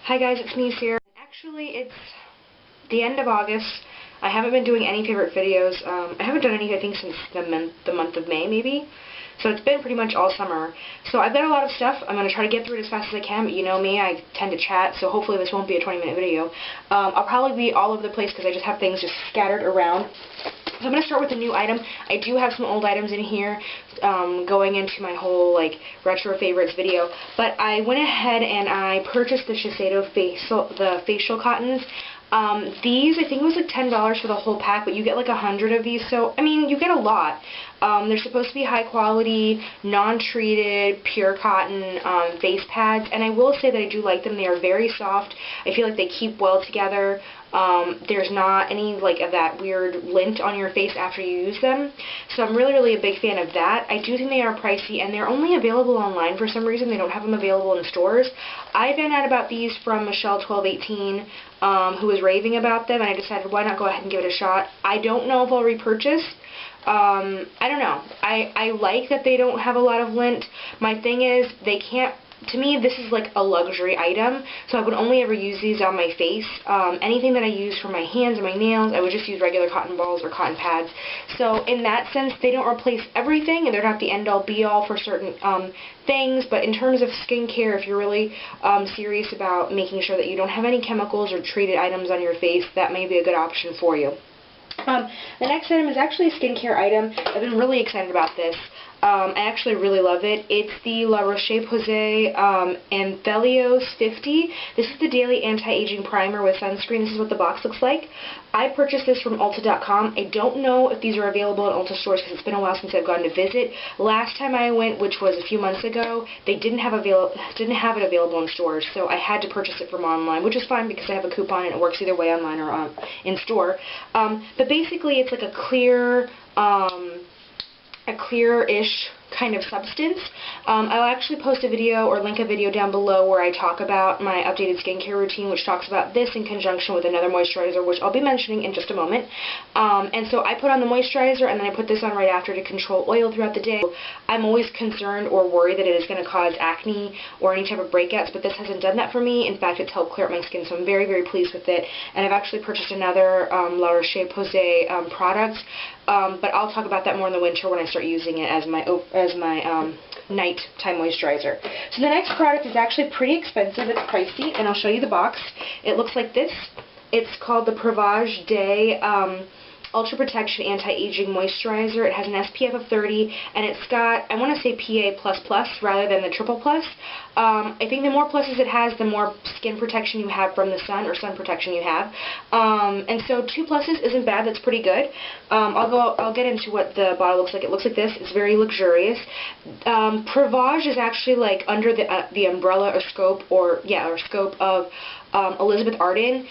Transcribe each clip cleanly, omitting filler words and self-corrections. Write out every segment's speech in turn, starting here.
Hi guys, it's me here. Actually, it's the end of August. I haven't been doing any favorite videos. I haven't done any, I think, since the month of May, maybe. So it's been pretty much all summer. So I've got a lot of stuff. I'm going to try to get through it as fast as I can, but you know me, I tend to chat, so hopefully this won't be a 20-minute video. I'll probably be all over the place because I just have things just scattered around. So I'm going to start with a new item. I do have some old items in here going into my whole like retro favorites video, but I went ahead and I purchased the Shiseido facial cottons. These, I think it was like $10 for the whole pack, but you get like 100 of these, so, I mean, you get a lot. They're supposed to be high quality, non-treated, pure cotton face pads, and I will say that I do like them. They are very soft. I feel like they keep well together. There's not any like of that weird lint on your face after you use them, so I'm really a big fan of that. I do think they are pricey, and they're only available online for some reason. They don't have them available in stores. I found out about these from Michelle1218, who was raving about them, and I decided why not go ahead and give it a shot. I don't know if I'll repurchase. I don't know. I like that they don't have a lot of lint. My thing is, they can't, to me, this is like a luxury item, so I would only ever use these on my face. Anything that I use for my hands and my nails, I would just use regular cotton balls or cotton pads. So in that sense, they don't replace everything, and they're not the end-all be-all for certain things, but in terms of skincare, if you're really serious about making sure that you don't have any chemicals or treated items on your face, that may be a good option for you. The next item is actually a skincare item. I've been really excited about this. I actually really love it. It's the La Roche-Posay Anthelios 50. This is the Daily Anti-Aging Primer with Sunscreen. This is what the box looks like. I purchased this from Ulta.com. I don't know if these are available in Ulta stores because it's been a while since I've gone to visit. Last time I went, which was a few months ago, they didn't have it available in stores, so I had to purchase it from online, which is fine because I have a coupon and it works either way online or in store. But basically, it's like a clear-ish kind of substance. I'll actually post a video or link a video down below where I talk about my updated skincare routine, which talks about this in conjunction with another moisturizer, which I'll be mentioning in just a moment. And so I put on the moisturizer, and then I put this on right after to control oil throughout the day. I'm always concerned or worried that it is going to cause acne or any type of breakouts, but this hasn't done that for me. In fact, it's helped clear up my skin, so I'm very pleased with it. And I've actually purchased another La Roche-Posay product, but I'll talk about that more in the winter when I start using it as my nighttime moisturizer. So the next product is actually pretty expensive. It's pricey, and I'll show you the box. It looks like this. It's called the Prevage Day Ultra Protection Anti-Aging Moisturizer. It has an SPF of 30, and it's got, I want to say PA++ rather than the triple plus. I think the more pluses it has, the more skin protection you have from the sun, or sun protection you have. And so 2 pluses isn't bad. That's pretty good. I'll get into what the bottle looks like. It looks like this. It's very luxurious. Prevage is actually like under the umbrella or scope of Elizabeth Arden.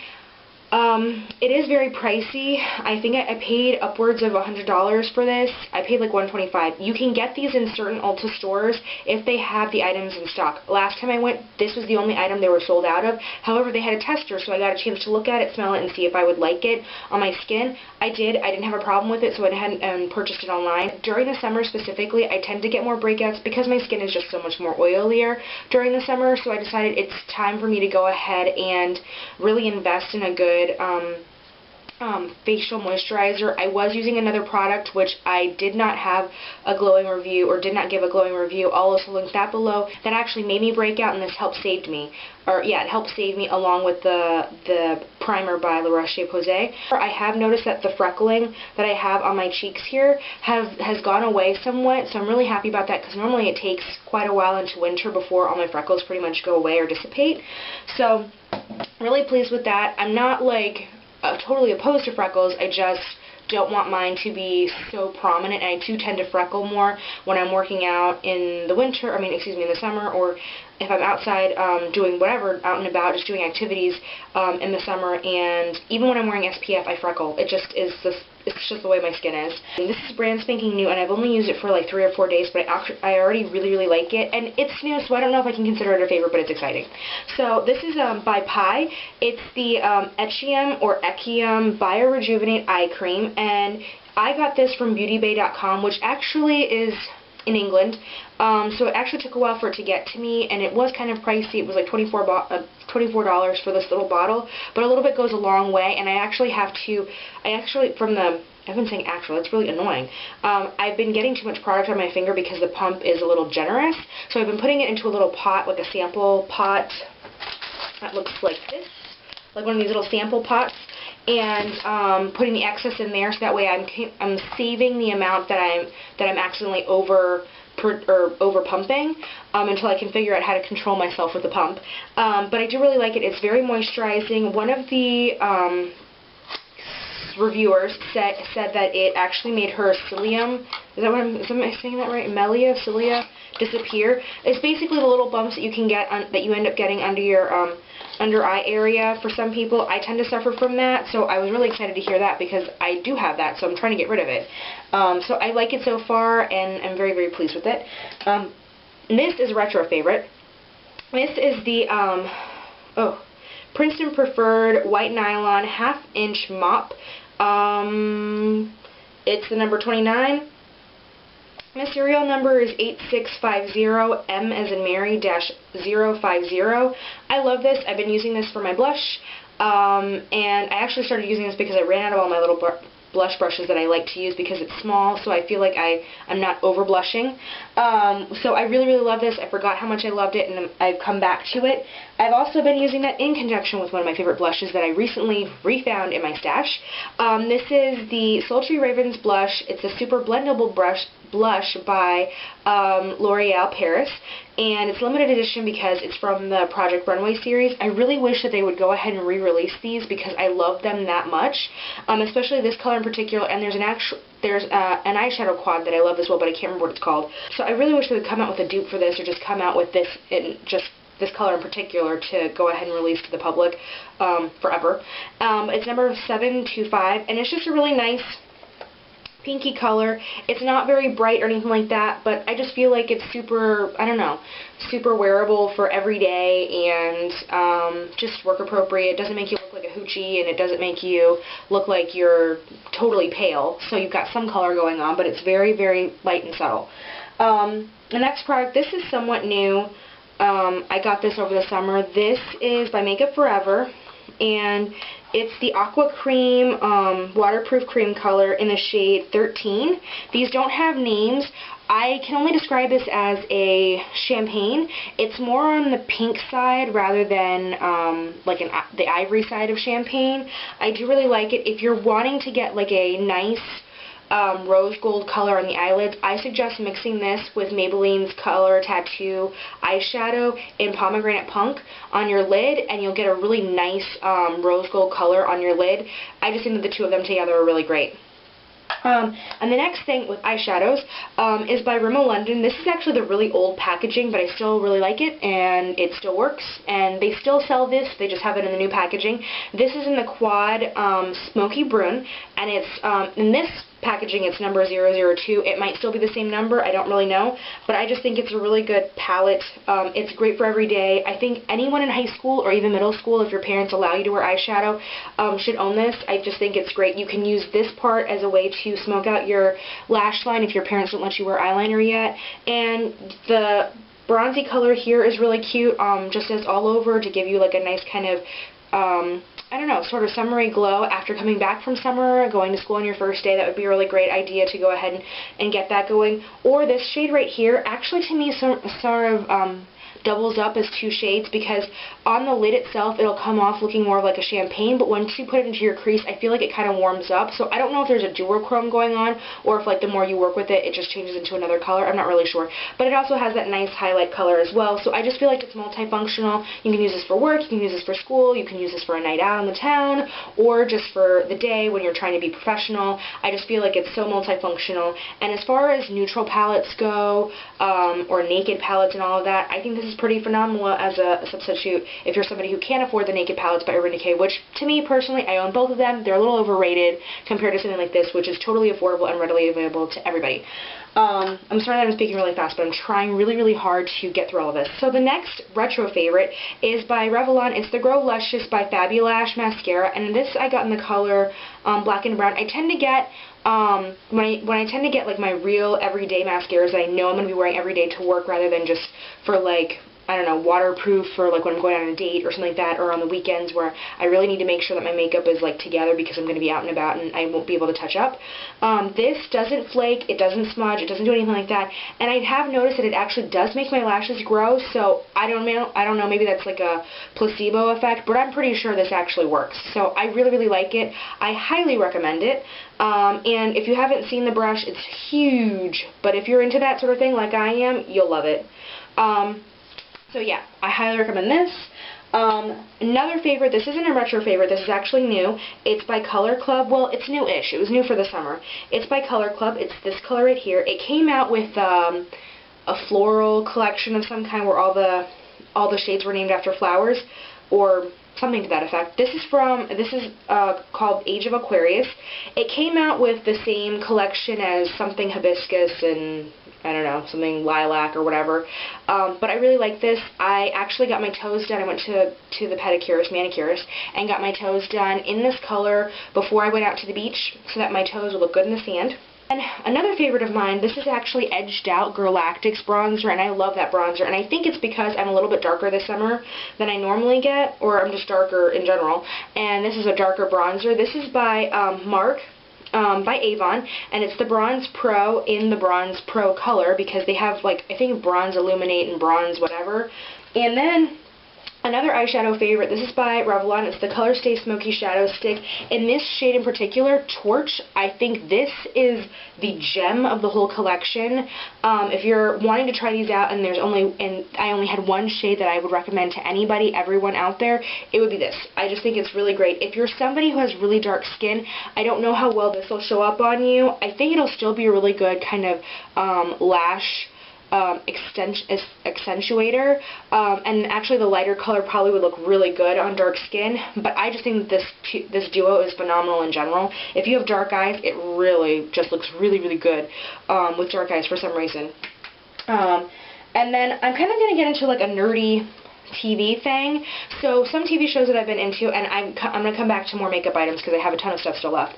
It is very pricey. I think I paid upwards of $100 for this. I paid like $125. You can get these in certain Ulta stores if they have the items in stock. Last time I went, this was the only item they were sold out of. However, they had a tester, so I got a chance to look at it, smell it, and see if I would like it on my skin. I did. I didn't have a problem with it, so I went ahead and purchased it online. During the summer specifically, I tend to get more breakouts because my skin is just so much more oilier during the summer, so I decided it's time for me to go ahead and really invest in a good facial moisturizer. I was using another product which I did not have a glowing review, or did not give a glowing review. I'll also link that below. That actually made me break out, and this helped save me. It helped save me along with the primer by La Roche-Posay. I have noticed that the freckling that I have on my cheeks here has gone away somewhat, so I'm really happy about that because normally it takes quite a while into winter before all my freckles pretty much go away or dissipate. So really pleased with that. I'm not like totally opposed to freckles. I just don't want mine to be so prominent, and I do tend to freckle more when I'm working out in the winter, in the summer, or if I'm outside doing whatever, out and about, just doing activities in the summer, and even when I'm wearing SPF, I freckle. It just is it's just the way my skin is. And this is brand spanking new, and I've only used it for like 3 or 4 days, but I already really like it, and it's new, so I don't know if I can consider it a favorite, but it's exciting. So this is by Pi. It's the Echium or Echium Rejuvenating Eye Cream, and I got this from beautybay.com, which actually is in England. So it actually took a while for it to get to me, and it was kind of pricey. It was like $24 for this little bottle, but a little bit goes a long way, and I've been saying actually, it's really annoying. I've been getting too much product on my finger because the pump is a little generous, so I've been putting it into a little pot, like a sample pot that looks like this, like one of these little sample pots, and putting the excess in there, so that way I'm saving the amount that I'm accidentally over pumping until I can figure out how to control myself with the pump. But I do really like it. It's very moisturizing. One of the reviewers said that it actually made her cilium, am I saying that right? Cilia disappear. It's basically the little bumps that you can get that you end up getting under your under eye area for some people. I tend to suffer from that, so I was really excited to hear that because I do have that, so I'm trying to get rid of it. So I like it so far, and I'm very, very pleased with it. This is a retro favorite. This is the Princeton Preferred White Nylon 1/2 inch mop. It's the number 29. My serial number is 8650, M as in Mary, -050. I love this. I've been using this for my blush, and I actually started using this because I ran out of all my little blush brushes that I like to use because it's small, so I feel like I'm not over blushing. So I really, really love this. I forgot how much I loved it, and I've come back to it. I've also been using that in conjunction with one of my favorite blushes that I recently refound in my stash. This is the Sultry Ravens blush. It's a super blendable blush by L'Oreal Paris, and it's limited edition because it's from the Project Runway series. I really wish that they would go ahead and re-release these because I love them that much, especially this color in particular. And there's an eyeshadow quad that I love as well, but I can't remember what it's called. So I really wish they would come out with a dupe for this, or just come out with this in just this color in particular to go ahead and release to the public forever. It's number 725, and it's just a really nice pinky color. It's not very bright or anything like that, but I just feel like it's super, I don't know, super wearable for every day, and just work appropriate. It doesn't make you look like a hoochie, and it doesn't make you look like you're totally pale. So you've got some color going on, but it's very, very light and subtle. The next product, this is somewhat new. I got this over the summer. This is by Makeup Forever, and it's the Aqua Cream waterproof cream color in the shade 13. These don't have names. I can only describe this as a champagne. It's more on the pink side rather than the ivory side of champagne. I do really like it. If you're wanting to get like a nice rose gold color on the eyelids, I suggest mixing this with Maybelline's Color Tattoo eyeshadow in Pomegranate Punk on your lid, and you'll get a really nice rose gold color on your lid. I just think that the two of them together are really great. And the next thing with eyeshadows is by Rimmel London. This is actually the really old packaging, but I still really like it, and it still works, and they still sell this. They just have it in the new packaging. This is in the quad Smokey Brun, and it's in this packaging it's number 002. It might still be the same number, I don't really know, but I just think it's a really good palette. It's great for every day. I think anyone in high school or even middle school, if your parents allow you to wear eyeshadow, should own this. I just think it's great. You can use this part as a way to smoke out your lash line if your parents don't let you wear eyeliner yet, and the bronzy color here is really cute, just as all over to give you like a nice kind of I don't know, sort of summery glow after coming back from summer, going to school on your first day. That would be a really great idea to go ahead and get that going. Or this shade right here, actually to me sort of doubles up as two shades, because on the lid itself it'll come off looking more like a champagne, but once you put it into your crease I feel like it kind of warms up. So I don't know if there's a duochrome going on, or if like the more you work with it, it just changes into another color. I'm not really sure. But it also has that nice highlight color as well, so I just feel like it's multifunctional. You can use this for work, you can use this for school, you can use this for a night out in the town, or just for the day when you're trying to be professional. I just feel like it's so multifunctional. And as far as neutral palettes go, or naked palettes and all of that, I think this is pretty phenomenal as a substitute if you're somebody who can't afford the naked palettes by Urban Decay, which to me personally, I own both of them. They're a little overrated compared to something like this, which is totally affordable and readily available to everybody. I'm sorry that I'm speaking really fast, but I'm trying really, really hard to get through all of this. So the next retro favorite is by Revlon. It's the Grow Luscious by Fabulash mascara, and this I got in the color Black and Brown. I tend to get when I tend to get like my real everyday mascaras that I know I'm going to be wearing every day to work rather than just for like, I don't know, waterproof for like when I'm going on a date or something like that, or on the weekends where I really need to make sure that my makeup is like together because I'm going to be out and about and I won't be able to touch up. This doesn't flake, it doesn't smudge, it doesn't do anything like that, and I have noticed that it actually does make my lashes grow, so I don't know, maybe that's like a placebo effect, but I'm pretty sure this actually works. So I really, really like it. I highly recommend it. And if you haven't seen the brush, it's huge, but if you're into that sort of thing like I am, you'll love it. So yeah, I highly recommend this. Another favorite, this isn't a retro favorite, this is actually new. It's by Color Club. Well, it's new-ish. It was new for the summer. It's by Color Club. It's this color right here. It came out with a floral collection of some kind where all the shades were named after flowers, or something to that effect. This is called Age of Aquarius. It came out with the same collection as something hibiscus and I don't know, something lilac or whatever. But I really like this. I actually got my toes done. I went to the manicurist, and got my toes done in this color before I went out to the beach so that my toes would look good in the sand. And another favorite of mine, this is actually Edged Out Galactic's bronzer, and I love that bronzer. And I think it's because I'm a little bit darker this summer than I normally get, or I'm just darker in general. And this is a darker bronzer. This is by by Avon, and it's the Bronze Pro in the Bronze Pro color, because they have, like, I think Bronze Illuminate and Bronze whatever. And then another eyeshadow favorite, this is by Revlon. It's the Color Stay Smoky Shadow Stick. In this shade in particular, Torch, I think this is the gem of the whole collection. If you're wanting to try these out and I only had one shade that I would recommend to anybody, everyone out there, it would be this. I just think it's really great. If you're somebody who has really dark skin, I don't know how well this will show up on you. I think it'll still be a really good kind of lash accentuator, and actually the lighter color probably would look really good on dark skin, but I just think that this duo is phenomenal in general. If you have dark eyes, it really just looks really, really good with dark eyes for some reason. And then I'm kind of going to get into like a nerdy TV thing. So some TV shows that I've been into, and I'm going to come back to more makeup items because I have a ton of stuff still left.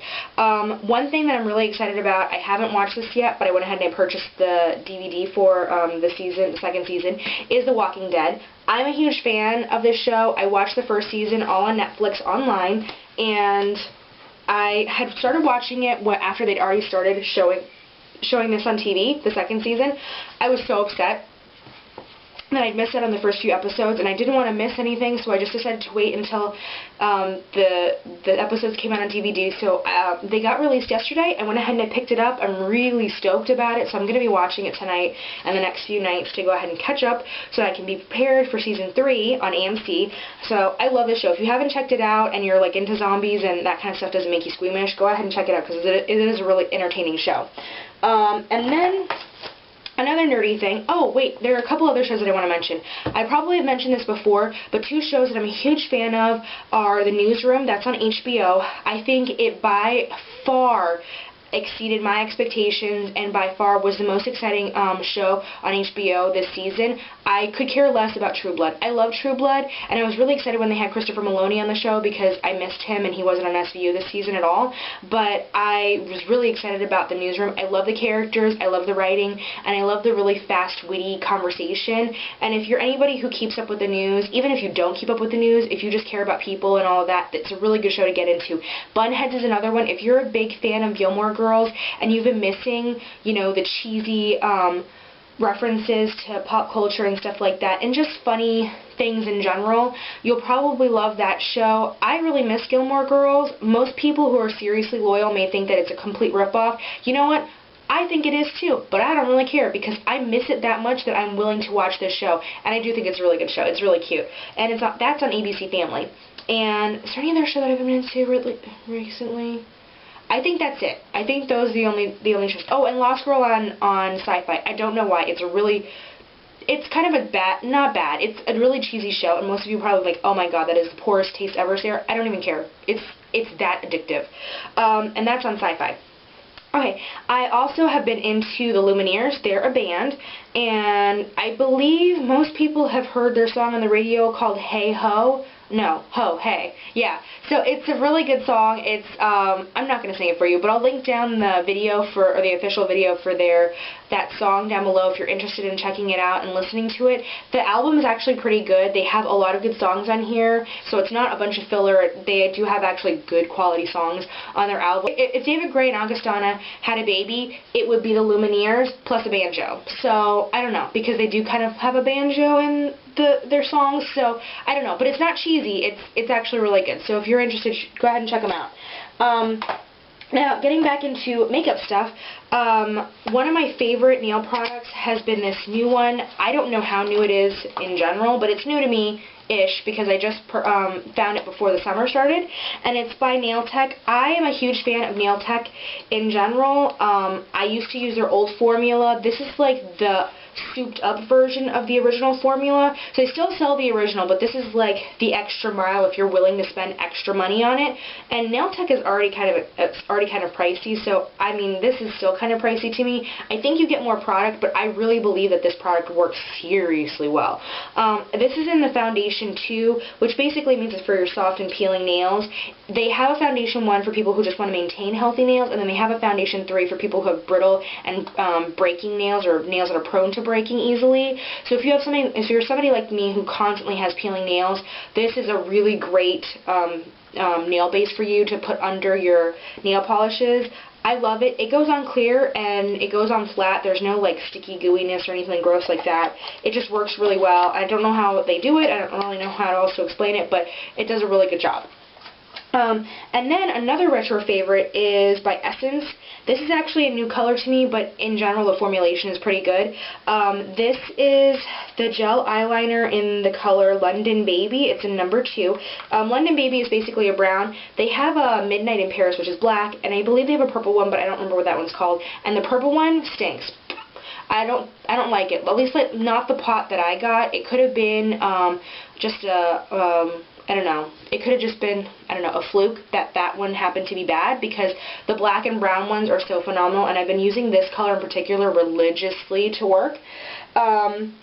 One thing that I'm really excited about, I haven't watched this yet, but I went ahead and I purchased the DVD for the second season, is The Walking Dead. I'm a huge fan of this show. I watched the first season all on Netflix online, and I had started watching it after they'd already started showing this on TV, the second season. I was so upset that I'd missed out on the first few episodes, and I didn't want to miss anything, so I just decided to wait until the episodes came out on DVD. So they got released yesterday. I went ahead and I picked it up. I'm really stoked about it, so I'm going to be watching it tonight and the next few nights to go ahead and catch up so that I can be prepared for Season 3 on AMC. So I love this show. If you haven't checked it out and you're like into zombies and that kind of stuff doesn't make you squeamish, go ahead and check it out because it is a really entertaining show. And then another nerdy thing. Oh, wait, there are a couple other shows that I want to mention. I probably have mentioned this before, but two shows that I'm a huge fan of are The Newsroom. That's on HBO. I think it by far exceeded my expectations and by far was the most exciting show on HBO this season. I could care less about True Blood. I love True Blood, and I was really excited when they had Christopher Maloney on the show because I missed him and he wasn't on SVU this season at all. But I was really excited about The Newsroom. I love the characters, I love the writing, and I love the really fast, witty conversation. And if you're anybody who keeps up with the news, even if you don't keep up with the news, if you just care about people and all of that, it's a really good show to get into. Bunheads is another one. If you're a big fan of Gilmore Girls and you've been missing, you know, the cheesy references to pop culture and stuff like that, and just funny things in general, you'll probably love that show. I really miss Gilmore Girls. Most people who are seriously loyal may think that it's a complete ripoff. You know what? I think it is too, but I don't really care because I miss it that much that I'm willing to watch this show, and I do think it's a really good show. It's really cute, and that's on ABC Family. And is there any other show that I've been into recently? I think that's it. I think those are the only shows. Oh, and Lost Girl on Sci-Fi. I don't know why. It's kind of not bad. It's a really cheesy show, and most of you are probably like, oh my god, that is the poorest taste ever, Sarah. I don't even care. It's that addictive. And that's on Sci-Fi. Okay, I also have been into the Lumineers. They're a band, and I believe most people have heard their song on the radio called Hey Ho. No, ho, hey. Yeah, so it's a really good song. It's, I'm not going to sing it for you, but I'll link down the video or the official video for that song down below if you're interested in checking it out and listening to it. The album is actually pretty good. They have a lot of good songs on here, so it's not a bunch of filler. They do have actually good quality songs on their album. If David Gray and Augustana had a baby, it would be the Lumineers plus a banjo. So, I don't know, because they do kind of have a banjo in their songs, so I don't know, but it's not cheesy. It's actually really good. So if you're interested, go ahead and check them out. Now, getting back into makeup stuff, one of my favorite nail products has been this new one. I don't know how new it is in general, but it's new to me-ish because I just found it before the summer started, and it's by NailTek. I am a huge fan of NailTek in general. I used to use their old formula. This is like the souped up version of the original formula. So they still sell the original, but this is like the extra mile if you're willing to spend extra money on it. And NailTek is already kind of pricey, so I mean this is still kind of pricey to me. I think you get more product, but I really believe that this product works seriously well. This is in the foundation 2, which basically means it's for your soft and peeling nails. They have a foundation 1 for people who just want to maintain healthy nails, and then they have a foundation 3 for people who have brittle and breaking nails or nails that are prone to breaking easily. So if you're somebody like me who constantly has peeling nails, this is a really great nail base for you to put under your nail polishes. I love it. It goes on clear and it goes on flat. There's no like sticky gooiness or anything gross like that. It just works really well. I don't know how they do it. I don't really know how else to explain it, but it does a really good job. And then another retro favorite is by Essence. This is actually a new color to me, but in general the formulation is pretty good. This is the gel eyeliner in the color London Baby. It's in number 2. London Baby is basically a brown. They have a Midnight in Paris, which is black, and I believe they have a purple one, but I don't remember what that one's called. And the purple one stinks. I don't like it. At least not the pot that I got. It could have been just a I don't know. It could have just been, I don't know, a fluke that one happened to be bad, because the black and brown ones are so phenomenal, and I've been using this color in particular religiously to work. And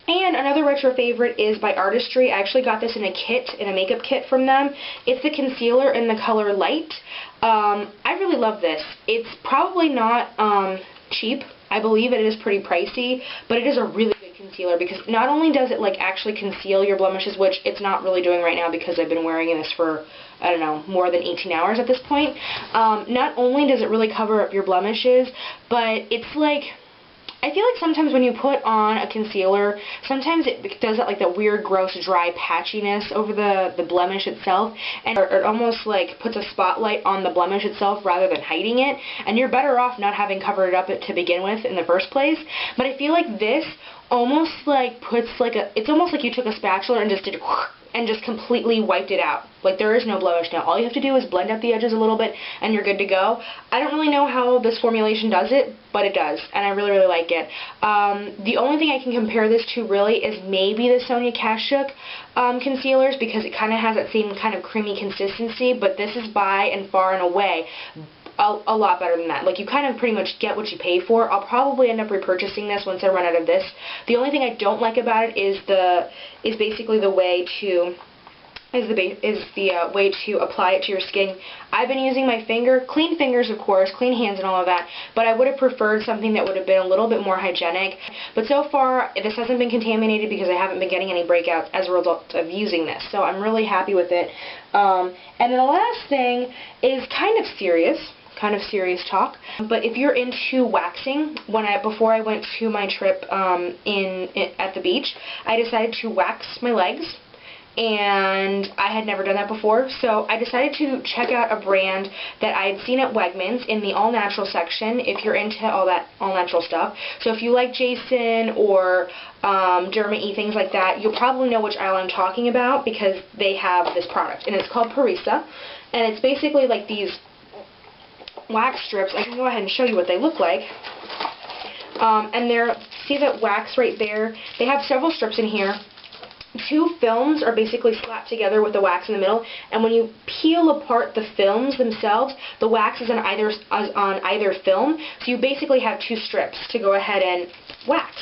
another retro favorite is by Artistry. I actually got this in a makeup kit from them. It's the concealer in the color Light. I really love this. It's probably not cheap. I believe it is pretty pricey, but it is a really good concealer, because not only does it like actually conceal your blemishes, which it's not really doing right now because I've been wearing this for, I don't know, more than 18 hours at this point. Not only does it really cover up your blemishes, but it's like, I feel like sometimes when you put on a concealer, sometimes it does that like that weird, gross, dry patchiness over the blemish itself, and it almost like puts a spotlight on the blemish itself rather than hiding it, and you're better off not having covered it up to begin with in the first place. But I feel like this almost like puts like it's almost like you took a spatula and just did and just completely wiped it out. Like, there is no blemish now. All you have to do is blend out the edges a little bit and you're good to go. I don't really know how this formulation does it, but it does, and I really, really like it. The only thing I can compare this to really is maybe the Sonia Kashuk concealers, because it kind of has that same kind of creamy consistency, but this is by and far and away a lot better than that. Like, you kind of pretty much get what you pay for. I'll probably end up repurchasing this once I run out of this. The only thing I don't like about it is basically the way to way to apply it to your skin. I've been using my finger, clean fingers of course, clean hands and all of that, but I would have preferred something that would have been a little bit more hygienic. But so far, this hasn't been contaminated because I haven't been getting any breakouts as a result of using this. So I'm really happy with it. And then the last thing is kind of serious talk, but if you're into waxing, before I went to my trip at the beach, I decided to wax my legs, and I had never done that before, so I decided to check out a brand that I had seen at Wegmans in the all natural section, if you're into all that all natural stuff. So if you like Jason or Derma-y, things like that, you'll probably know which aisle I'm talking about, because they have this product, and it's called Parissa, and it's basically like these wax strips. I can go ahead and show you what they look like. And see that wax right there? They have several strips in here. 2 films are basically slapped together with the wax in the middle, and when you peel apart the films themselves, the wax is on either film, so you basically have 2 strips to go ahead and wax.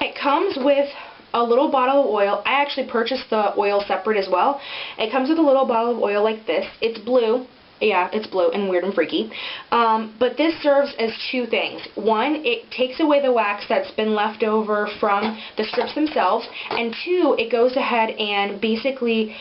It comes with a little bottle of oil. I actually purchased the oil separate as well. It comes with a little bottle of oil like this. It's blue. Yeah, it's blue and weird and freaky. But this serves as two things. One, it takes away the wax that's been left over from the strips themselves. And two, it goes ahead and basically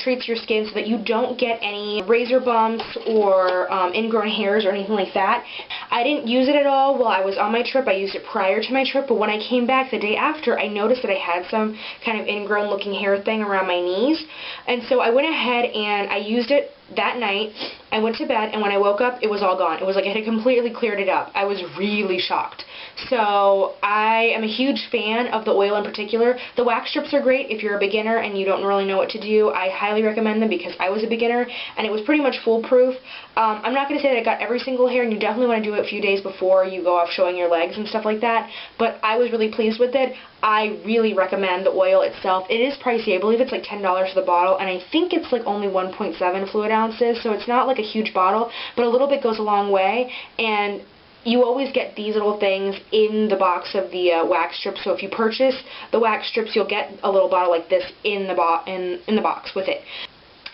treats your skin so that you don't get any razor bumps or ingrown hairs or anything like that. I didn't use it at all while I was on my trip. I used it prior to my trip, but when I came back the day after, I noticed that I had some kind of ingrown looking hair thing around my knees. And so I went ahead and I used it that night. I went to bed, and when I woke up, it was all gone. It was like it had completely cleared it up. I was really shocked. So I am a huge fan of the oil in particular. The wax strips are great if you're a beginner and you don't really know what to do. I highly recommend them because I was a beginner, and it was pretty much foolproof. I'm not going to say that I got every single hair, and you definitely want to do it a few days before you go off showing your legs and stuff like that, but I was really pleased with it. I really recommend the oil itself. It is pricey. I believe it's like $10 for the bottle, and I think it's like only 1.7 fluid ounces, so it's not like a huge bottle, but a little bit goes a long way, and you always get these little things in the box of the wax strips, so if you purchase the wax strips, you'll get a little bottle like this in the box with it.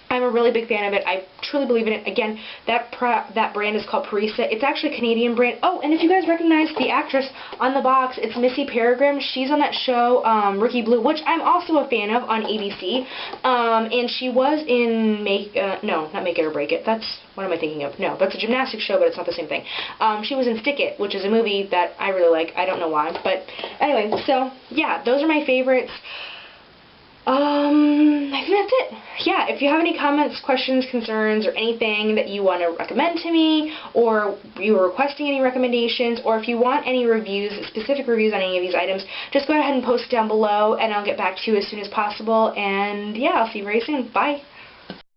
I'm a really big fan of it. I truly believe in it. Again, that brand is called Parissa. It's actually a Canadian brand. Oh, and if you guys recognize the actress on the box, it's Missy Peregrine. She's on that show, Rookie Blue, which I'm also a fan of on ABC. And she was in no, not Make It or Break It. What am I thinking of? No, that's a gymnastics show, but it's not the same thing. She was in Stick It, which is a movie that I really like. I don't know why. But anyway, so yeah, those are my favorites. I think that's it. Yeah, if you have any comments, questions, concerns, or anything that you want to recommend to me, or you are requesting any recommendations, or if you want any reviews, specific reviews on any of these items, just go ahead and post down below, and I'll get back to you as soon as possible. And yeah, I'll see you very soon. Bye.